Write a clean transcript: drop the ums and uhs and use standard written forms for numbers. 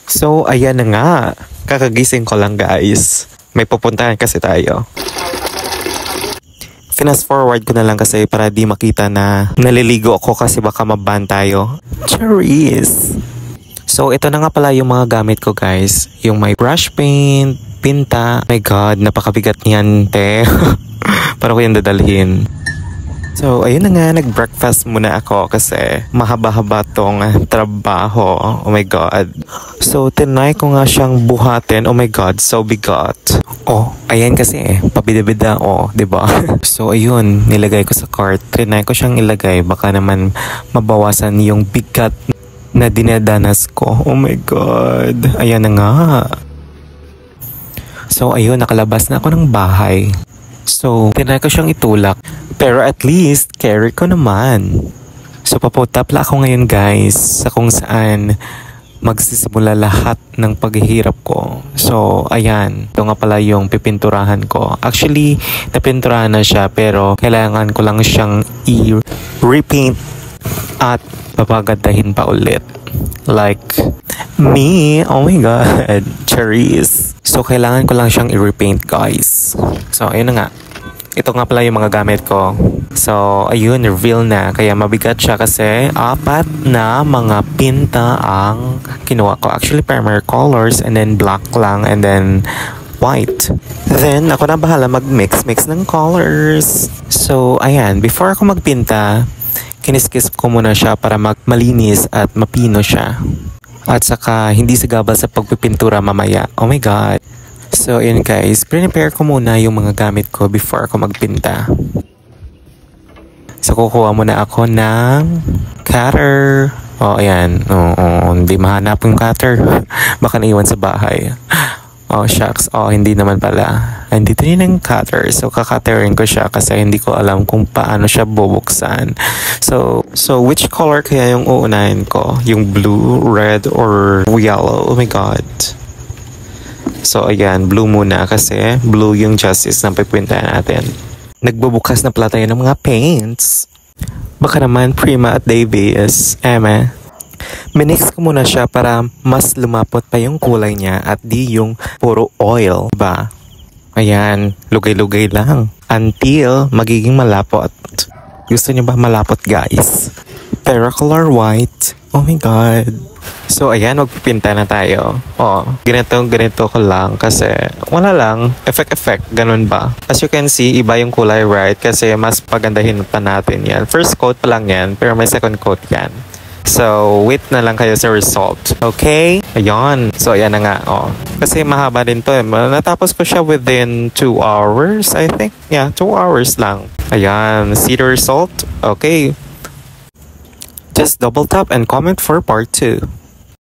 So, ayan na nga. Kakagising ko lang guys. May pupuntahan kasi tayo. Fast forward ko na lang kasi para di makita na naliligo ako kasi baka maban tayo. Charis! So, ito na nga pala yung mga gamit ko guys. Yung may brush paint, pinta. My God, napakabigat niyan, te. Para ko yung dadalhin. So, ayun na nga, nag-breakfast muna ako kasi mahaba-haba tong trabaho. Oh my God. So, tinry ko nga siyang buhatin. Oh my God, so bigat. Oh, ayan kasi pabida-bida. Oh, diba? So, ayun, nilagay ko sa cart. Tinry ko siyang ilagay. Baka naman mabawasan yung bigat na dinadanas ko. Oh my God. Ayan na nga. So, ayun, nakalabas na ako ng bahay. So, tinry ko siyang itulak. Pero at least, carry ko naman. So, papunta pala ako ngayon guys sa kung saan magsisimula lahat ng paghihirap ko. So, ayan. Ito nga pala yung pipinturahan ko. Actually, napinturahan na siya pero kailangan ko lang siyang i-repaint at papagandahin pa ulit. Like me. Oh my God. Charis. So, kailangan ko lang siyang i-repaint guys. So, ayun na nga. Ito nga pala yung mga gamit ko. So, ayun, reveal na. Kaya mabigat siya kasi 4 na mga pinta ang kinuha ko. Actually, primary colors and then black lang and then white. Then, ako na bahala mag-mix ng colors. So, ayan. Before ako magpinta, kiniskis ko muna siya para malinis at mapino siya. At saka, hindi sagabal sa pagpipintura mamaya. Oh my God. So, yun guys, prepare ko muna yung mga gamit ko before ako magpinta. So, kukuha muna ako ng cutter. Oh, ayan. Hindi mahanap yung cutter. Baka naiwan sa bahay. Oh, shucks. Oh, hindi naman pala. Andito rin yung cutter. So, kakutterin ko siya kasi hindi ko alam kung paano siya bubuksan. So which color kaya yung uunahin ko? Yung blue, red, or yellow? Oh my God. So, ayan, blue muna kasi blue yung justice na pipintahan natin. Nagbubukas na pala tayo ng mga paints. Baka naman Prima at Davies. Minix ko muna siya para mas lumapot pa yung kulay niya at di yung puro oil, ba? Ayan, lugay-lugay lang. Until magiging malapot. Gusto niyo ba malapot, guys? Terracolor white. Oh my God. So, ayan, magpipinta na tayo. Oh, ganito ko lang kasi wala lang, effect, ganun ba? As you can see, iba yung kulay, right? Kasi mas pagandahin pa natin yan. First coat pa lang yan, pero may second coat yan. So, wait na lang kayo sa result. Okay? Ayan. So, ayan na nga. Oh. Kasi mahaba din to. Natapos ko siya within 2 hours, I think. Yeah, 2 hours lang. Ayan. See the result? Okay. Just double tap and comment for part 2.